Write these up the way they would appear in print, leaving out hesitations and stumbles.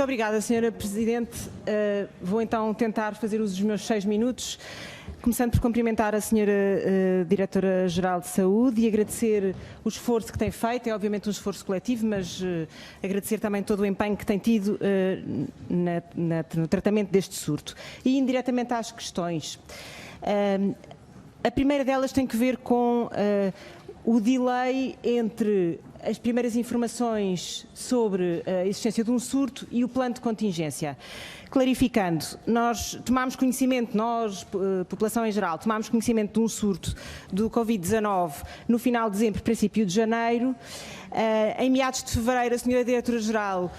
Muito obrigada, Sra. Presidente. Vou então tentar fazer uso dos meus 6 minutos, começando por cumprimentar a Sra. Diretora-Geral de Saúde e agradecer o esforço que tem feito. É obviamente um esforço coletivo, mas agradecer também todo o empenho que tem tido no tratamento deste surto. E indiretamente às questões. A primeira delas tem que ver com o delay entre as primeiras informações sobre a existência de um surto e o plano de contingência. Clarificando, nós tomámos conhecimento, população em geral, tomámos conhecimento de um surto do Covid-19 no final de dezembro, princípio de janeiro. Em meados de fevereiro, a Sra. Diretora-Geral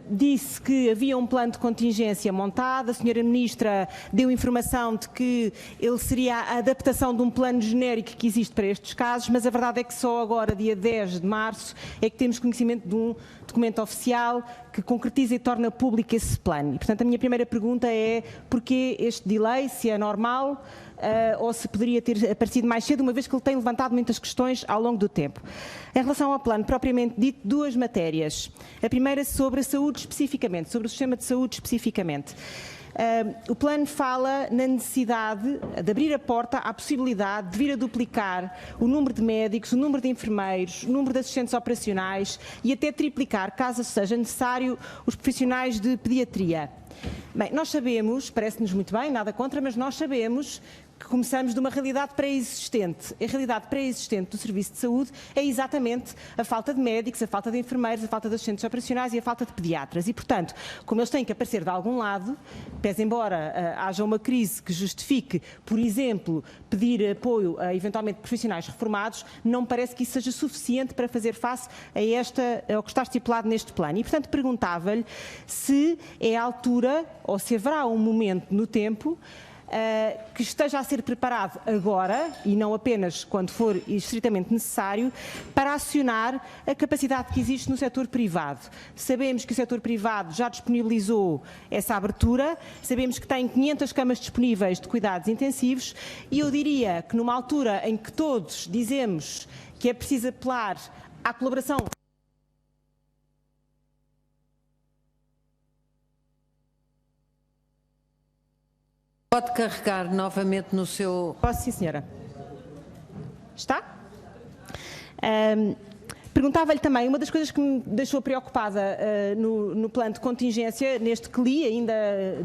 disse que havia um plano de contingência montado. A Sra. Ministra deu informação de que ele seria a adaptação de um plano genérico que existe para estes casos, mas a verdade é que só agora, dia 10 de março, é que temos conhecimento de um documento oficial que concretiza e torna público esse plano. E, portanto, a minha primeira pergunta é porquê este delay, se é normal ou se poderia ter aparecido mais cedo, uma vez que ele tem levantado muitas questões ao longo do tempo. Em relação ao plano propriamente dito, duas matérias. A primeira sobre a saúde especificamente, sobre o sistema de saúde especificamente. O plano fala na necessidade de abrir a porta à possibilidade de vir a duplicar o número de médicos, o número de enfermeiros, o número de assistentes operacionais e até triplicar, caso seja necessário, os profissionais de pediatria. Bem, nós sabemos, parece-nos muito bem, nada contra, mas nós sabemos que começamos de uma realidade pré-existente. A realidade pré-existente do Serviço de Saúde é exatamente a falta de médicos, a falta de enfermeiros, a falta de assistentes operacionais e a falta de pediatras. E, portanto, como eles têm que aparecer de algum lado, pese embora haja uma crise que justifique, por exemplo, pedir apoio a eventualmente profissionais reformados, não me parece que isso seja suficiente para fazer face ao que está estipulado neste plano. E, portanto, perguntava-lhe se é a altura ou se haverá um momento no tempo que esteja a ser preparado agora, e não apenas quando for estritamente necessário, para acionar a capacidade que existe no setor privado. Sabemos que o setor privado já disponibilizou essa abertura, sabemos que tem 500 camas disponíveis de cuidados intensivos, e eu diria que numa altura em que todos dizemos que é preciso apelar à colaboração. Pode carregar novamente no seu... Posso, sim, senhora. Está? Perguntava-lhe também, uma das coisas que me deixou preocupada no plano de contingência, neste que li, ainda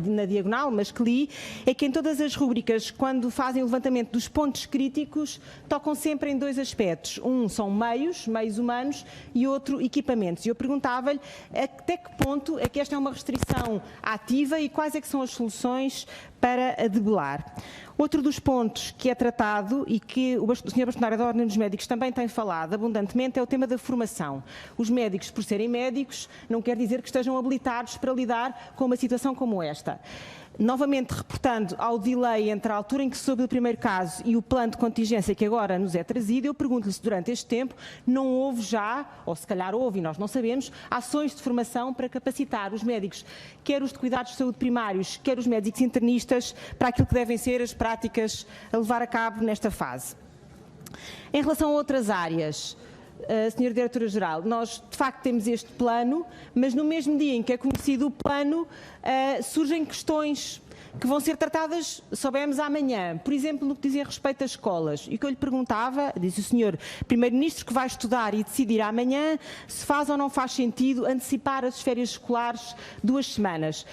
na diagonal, mas que li, é que em todas as rúbricas, quando fazem o levantamento dos pontos críticos, tocam sempre em dois aspectos. Um são meios humanos, e outro equipamentos. E eu perguntava-lhe até que ponto é que esta é uma restrição ativa e quais é que são as soluções para a debelar. Outro dos pontos que é tratado e que o Sr. Bastonário da Ordem dos Médicos também tem falado abundantemente é o tema da formação. Os médicos, por serem médicos, não quer dizer que estejam habilitados para lidar com uma situação como esta. Novamente, reportando ao delay entre a altura em que se soube do primeiro caso e o plano de contingência que agora nos é trazido, eu pergunto-lhe se durante este tempo não houve já, ou se calhar houve e nós não sabemos, ações de formação para capacitar os médicos, quer os de cuidados de saúde primários, quer os médicos internistas, para aquilo que devem ser as práticas a levar a cabo nesta fase. Em relação a outras áreas, Sra. Diretora-Geral, nós de facto temos este plano, mas no mesmo dia em que é conhecido o plano, surgem questões que vão ser tratadas, soubemos, amanhã. Por exemplo, no que dizia respeito às escolas. E o que eu lhe perguntava, disse o Sr. Primeiro-Ministro que vai estudar e decidir amanhã se faz ou não faz sentido antecipar as férias escolares 2 semanas.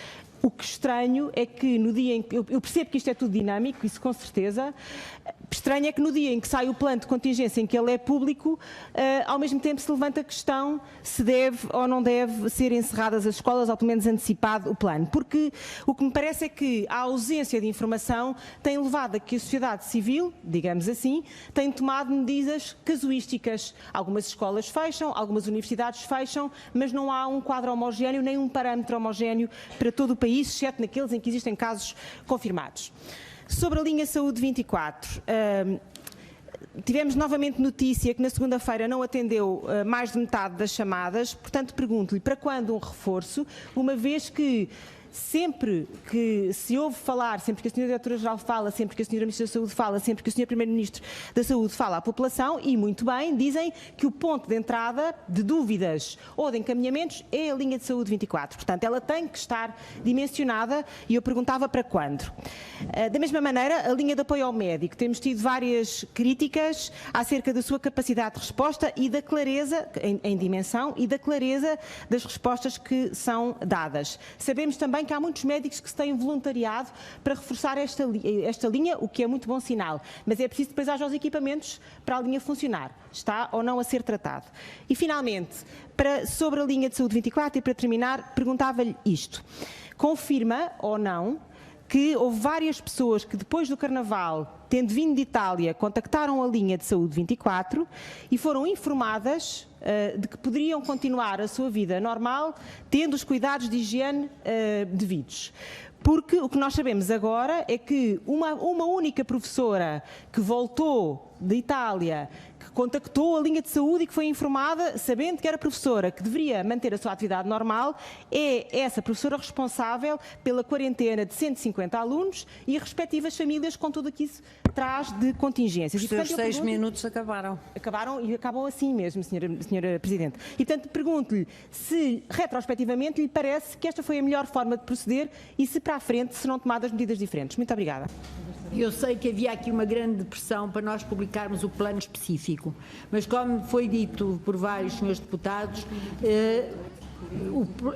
O que estranho é que no dia em que... Eu percebo que isto é tudo dinâmico, isso com certeza. Estranho é que no dia em que sai o plano de contingência, em que ele é público, ao mesmo tempo se levanta a questão se deve ou não deve ser encerradas as escolas, ou pelo menos antecipado o plano. Porque o que me parece é que a ausência de informação tem levado a que a sociedade civil, digamos assim, tem tomado medidas casuísticas. Algumas escolas fecham, algumas universidades fecham, mas não há um quadro homogéneo, nem um parâmetro homogéneo para todo o país, exceto naqueles em que existem casos confirmados. Sobre a linha Saúde 24, tivemos novamente notícia que na segunda-feira não atendeu mais de metade das chamadas, portanto pergunto-lhe para quando um reforço, uma vez que sempre que se ouve falar, sempre que a Sra. Diretora-Geral fala, sempre que a Sra. Ministra da Saúde fala, sempre que o Sr. Primeiro-Ministro da Saúde fala à população, e muito bem, dizem que o ponto de entrada de dúvidas ou de encaminhamentos é a linha de saúde 24. Portanto, ela tem que estar dimensionada, e eu perguntava para quando. Da mesma maneira, a linha de apoio ao médico. Temos tido várias críticas acerca da sua capacidade de resposta e da clareza em dimensão e da clareza das respostas que são dadas. Sabemos também que há muitos médicos que se têm voluntariado para reforçar esta linha, o que é muito bom sinal, mas é preciso depois haja os equipamentos para a linha funcionar. Está ou não a ser tratado. E, finalmente, sobre a linha de saúde 24, e para terminar, perguntava-lhe isto. Confirma ou não que houve várias pessoas que depois do Carnaval, tendo vindo de Itália, contactaram a linha de saúde 24 e foram informadas de que poderiam continuar a sua vida normal, tendo os cuidados de higiene devidos. Porque o que nós sabemos agora é que uma única professora que voltou de Itália, que contactou a linha de saúde e que foi informada, sabendo que era professora, que deveria manter a sua atividade normal, é essa professora responsável pela quarentena de 150 alunos e as respectivas famílias, com tudo o que isso traz de contingências. Os seus 6 minutos acabaram. Acabaram e acabam assim mesmo, senhora Presidente. E, portanto, pergunto-lhe se, retrospectivamente, lhe parece que esta foi a melhor forma de proceder e se para a frente serão tomadas medidas diferentes. Muito obrigada. Eu sei que havia aqui uma grande pressão para nós publicarmos o plano específico, mas como foi dito por vários senhores deputados,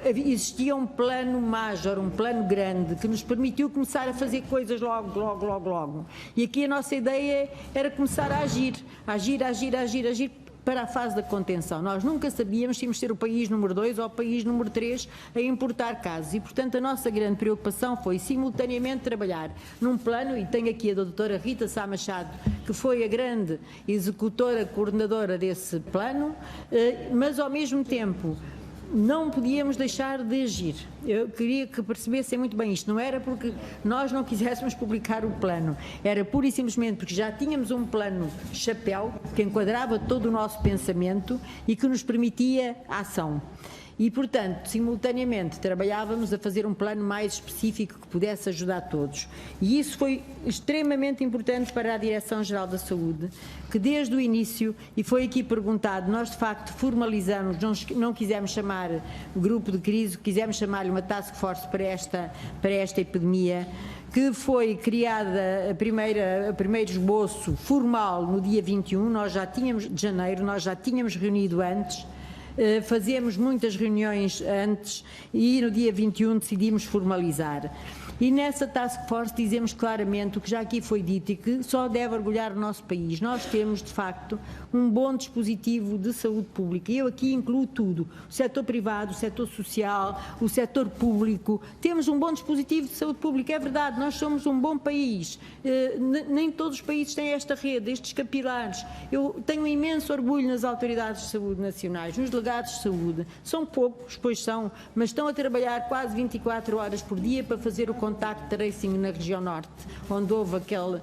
existia um plano major, um plano grande, que nos permitiu começar a fazer coisas logo. E aqui a nossa ideia era começar a agir para a fase da contenção. Nós nunca sabíamos se íamos ser o país número 2 ou o país número 3 a importar casos e, portanto, a nossa grande preocupação foi simultaneamente trabalhar num plano, e tenho aqui a doutora Rita Sá Machado, que foi a grande executora, coordenadora desse plano, mas ao mesmo tempo não podíamos deixar de agir. Eu queria que percebessem muito bem isto. Não era porque nós não quiséssemos publicar o plano, era pura e simplesmente porque já tínhamos um plano chapéu que enquadrava todo o nosso pensamento e que nos permitia a ação. E, portanto, simultaneamente trabalhávamos a fazer um plano mais específico que pudesse ajudar todos. E isso foi extremamente importante para a Direção-Geral da Saúde, que desde o início, e foi aqui perguntado, nós de facto formalizamos, não quisemos chamar grupo de crise, quisemos chamar-lhe uma task force para esta epidemia, que foi criada o primeiro esboço formal no dia 21, de janeiro, nós já tínhamos reunido antes, fazemos muitas reuniões antes e no dia 21 decidimos formalizar. E nessa task force dizemos claramente o que já aqui foi dito e que só deve orgulhar o nosso país. Nós temos, de facto, um bom dispositivo de saúde pública. E eu aqui incluo tudo, o setor privado, o setor social, o setor público. Temos um bom dispositivo de saúde pública, é verdade, nós somos um bom país. Nem todos os países têm esta rede, estes capilares. Eu tenho um imenso orgulho nas autoridades de saúde nacionais, nos delegados de saúde. São poucos, pois são, mas estão a trabalhar quase 24 horas por dia para fazer o contact tracing na região norte, onde houve aquele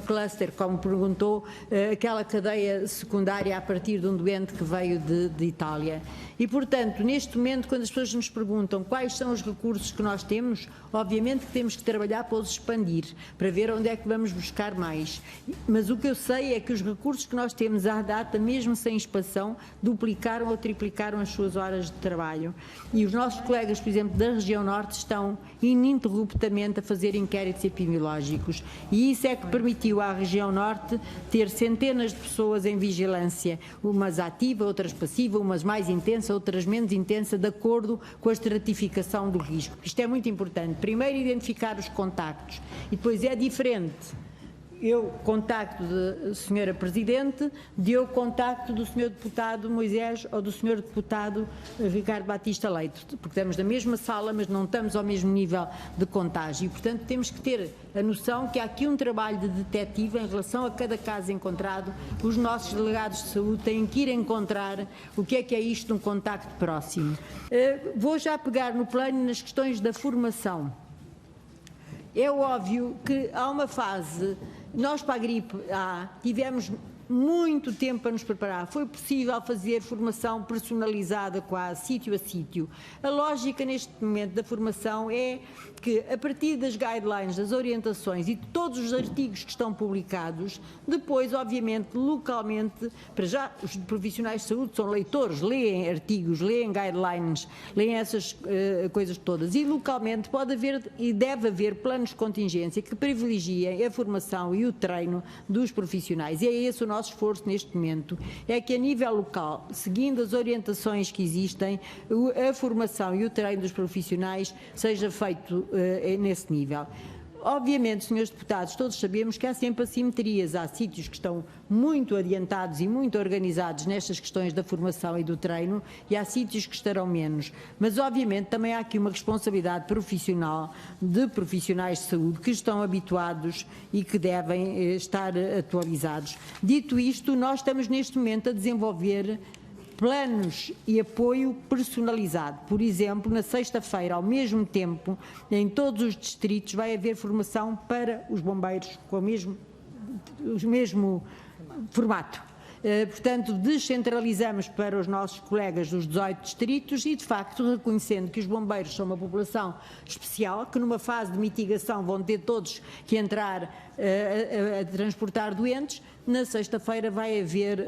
cluster, como perguntou, aquela cadeia secundária a partir de um doente que veio de Itália. E, portanto, neste momento, quando as pessoas nos perguntam quais são os recursos que nós temos, obviamente que temos que trabalhar para os expandir, para ver onde é que vamos buscar mais. Mas o que eu sei é que os recursos que nós temos à data, mesmo sem expansão, duplicaram ou triplicaram as suas horas de trabalho. E os nossos colegas, por exemplo, da região norte, estão ininterruptamente a fazer inquéritos epidemiológicos. E isso é que permitiu à região norte ter centenas de pessoas em vigilância, umas ativa, outras passiva, umas mais intensas, outras menos intensas, de acordo com a estratificação do risco. Isto é muito importante. Primeiro, identificar os contactos. E depois é diferente eu contacto da Sra. Presidente de eu contacto do Sr. Deputado Moisés ou do Sr. Deputado Ricardo Batista Leite, porque estamos na mesma sala, mas não estamos ao mesmo nível de contágio. E, portanto, temos que ter a noção que há aqui um trabalho de detetive em relação a cada caso encontrado. Os nossos delegados de saúde têm que ir encontrar o que é isto de um contacto próximo. Vou já pegar no plano nas questões da formação. É óbvio que há uma fase, nós para a gripe A tivemos muito tempo para nos preparar. Foi possível fazer formação personalizada quase, sítio a sítio. A lógica neste momento da formação é que, a partir das guidelines, das orientações e de todos os artigos que estão publicados, depois, obviamente, localmente, para já, os profissionais de saúde são leitores, leem artigos, leem guidelines, leem essas coisas todas, e localmente pode haver e deve haver planos de contingência que privilegiem a formação e o treino dos profissionais. E é esse o nosso esforço neste momento, é que a nível local, seguindo as orientações que existem, a formação e o treino dos profissionais seja feito nesse nível. Obviamente, senhores deputados, todos sabemos que há sempre assimetrias, há sítios que estão muito adiantados e muito organizados nestas questões da formação e do treino e há sítios que estarão menos, mas obviamente também há aqui uma responsabilidade profissional de profissionais de saúde que estão habituados e que devem estar atualizados. Dito isto, nós estamos neste momento a desenvolver planos e apoio personalizado. Por exemplo, na sexta-feira, ao mesmo tempo, em todos os distritos vai haver formação para os bombeiros com o mesmo formato. Portanto, descentralizamos para os nossos colegas dos 18 distritos e, de facto, reconhecendo que os bombeiros são uma população especial, que numa fase de mitigação vão ter todos que entrar a transportar doentes, na sexta-feira vai haver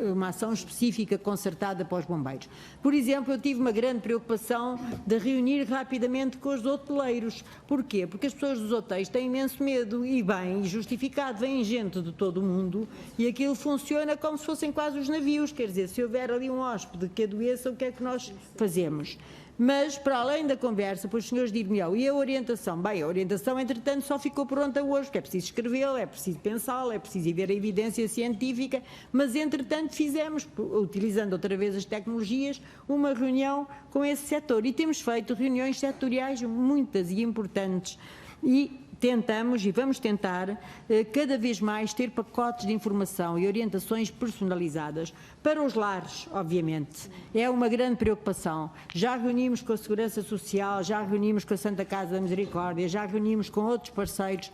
uma ação específica concertada para os bombeiros. Por exemplo, eu tive uma grande preocupação de reunir rapidamente com os hoteleiros. Porquê? Porque as pessoas dos hotéis têm imenso medo e bem, justificado, vem gente de todo o mundo e aquilo funciona como se fossem quase os navios, quer dizer, se houver ali um hóspede que adoeça, o que é que nós fazemos? Mas, para além da conversa, pois os senhores diriam, e a orientação? Bem, a orientação, entretanto, só ficou pronta hoje, porque é preciso escrevê-la, é preciso pensá-la, é preciso ir ver a evidência científica, mas, entretanto, fizemos, utilizando outra vez as tecnologias, uma reunião com esse setor. E temos feito reuniões setoriais muitas e importantes. E tentamos e vamos tentar cada vez mais ter pacotes de informação e orientações personalizadas para os lares, obviamente. É uma grande preocupação. Já reunimos com a Segurança Social, já reunimos com a Santa Casa da Misericórdia, já reunimos com outros parceiros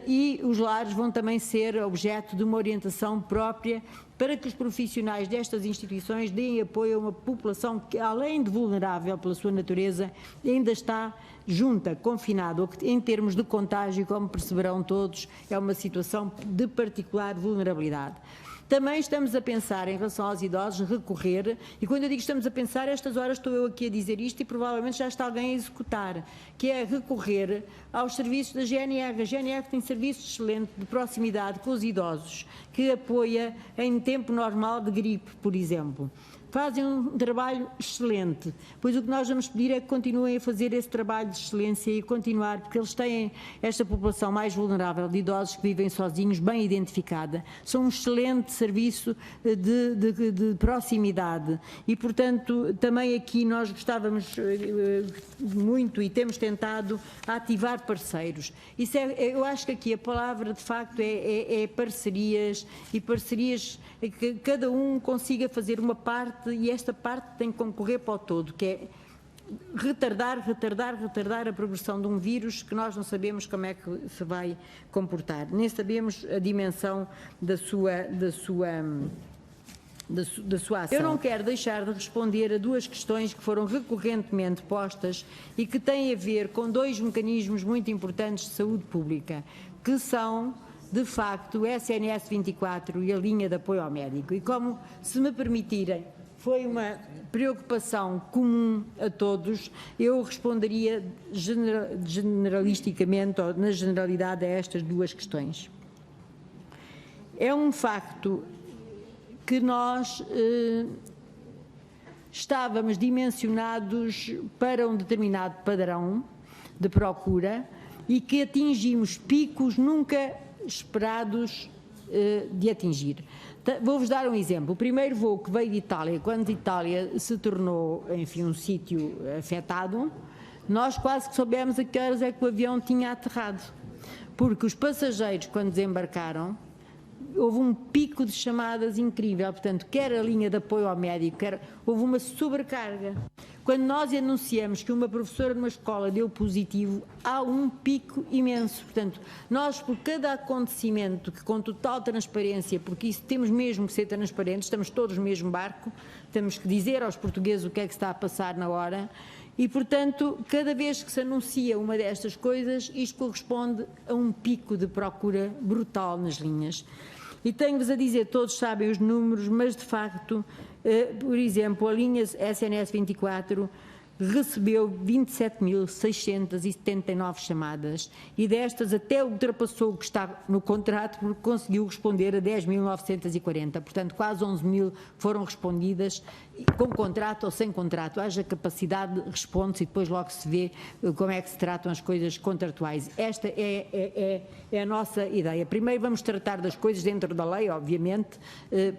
e os lares vão também ser objeto de uma orientação própria para que os profissionais destas instituições deem apoio a uma população que, além de vulnerável pela sua natureza, ainda está junta, confinada, em termos de contágio, como perceberão todos, é uma situação de particular vulnerabilidade. Também estamos a pensar, em relação aos idosos, recorrer, e quando eu digo estamos a pensar, estas horas estou eu aqui a dizer isto e provavelmente já está alguém a executar, que é recorrer aos serviços da GNR. A GNR tem serviço excelente de proximidade com os idosos, que apoia em tempo normal de gripe, por exemplo. Fazem um trabalho excelente, pois o que nós vamos pedir é que continuem a fazer esse trabalho de excelência e continuar, porque eles têm esta população mais vulnerável de idosos que vivem sozinhos, bem identificada. São um excelente serviço de proximidade e, portanto, também aqui nós gostávamos muito e temos tentado ativar parceiros. Isso eu acho que aqui a palavra, de facto, é parcerias e parcerias que cada um consiga fazer uma parte e esta parte tem que concorrer para o todo, que é retardar a progressão de um vírus que nós não sabemos como é que se vai comportar, nem sabemos a dimensão da sua ação. Eu não quero deixar de responder a duas questões que foram recorrentemente postas e que têm a ver com dois mecanismos muito importantes de saúde pública, que são, de facto, o SNS 24 e a linha de apoio ao médico. E como, se me permitirem, foi uma preocupação comum a todos, eu responderia generalisticamente, ou na generalidade, a estas duas questões. É um facto que nós estávamos dimensionados para um determinado padrão de procura e que atingimos picos nunca esperados de atingir. Vou-vos dar um exemplo. O primeiro voo que veio de Itália, quando a Itália se tornou, enfim, um sítio afetado, nós quase que soubemos a que horas é que o avião tinha aterrado. Porque os passageiros, quando desembarcaram, houve um pico de chamadas incrível. Portanto, quer a linha de apoio ao médico, houve uma sobrecarga. Quando nós anunciamos que uma professora numa escola deu positivo, há um pico imenso. Portanto, nós, por cada acontecimento, que com total transparência, porque isso temos mesmo que ser transparentes, estamos todos no mesmo barco, temos que dizer aos portugueses o que é que está a passar na hora, e, portanto, cada vez que se anuncia uma destas coisas, isto corresponde a um pico de procura brutal nas linhas. E tenho-vos a dizer, todos sabem os números, mas de facto, por exemplo, a linha SNS 24 recebeu 27.679 chamadas e destas até ultrapassou o que está no contrato porque conseguiu responder a 10.940, portanto quase 11.000 foram respondidas com contrato ou sem contrato. Haja capacidade, responde-se e depois logo se vê como é que se tratam as coisas contratuais. Esta é a nossa ideia. Primeiro vamos tratar das coisas dentro da lei, obviamente,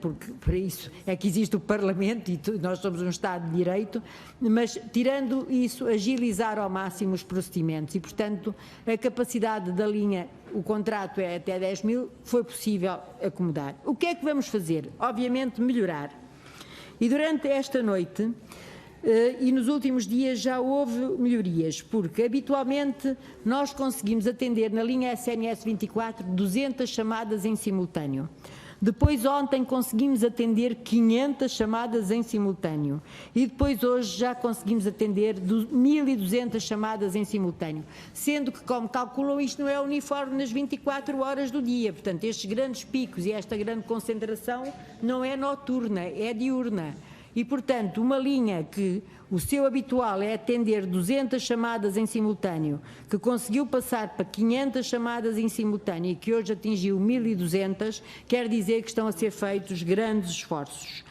porque para isso é que existe o Parlamento e nós somos um Estado de Direito, mas tirando isso, agilizar ao máximo os procedimentos e, portanto, a capacidade da linha, o contrato é até 10.000, foi possível acomodar. O que é que vamos fazer? Obviamente melhorar. E durante esta noite e nos últimos dias já houve melhorias, porque habitualmente nós conseguimos atender na linha SNS 24 200 chamadas em simultâneo. Depois ontem conseguimos atender 500 chamadas em simultâneo e depois hoje já conseguimos atender 1.200 chamadas em simultâneo, sendo que, como calculam, isto não é uniforme nas 24 horas do dia, portanto estes grandes picos e esta grande concentração não é noturna, é diurna. E, portanto, uma linha que o seu habitual é atender 200 chamadas em simultâneo, que conseguiu passar para 500 chamadas em simultâneo e que hoje atingiu 1.200, quer dizer que estão a ser feitos grandes esforços.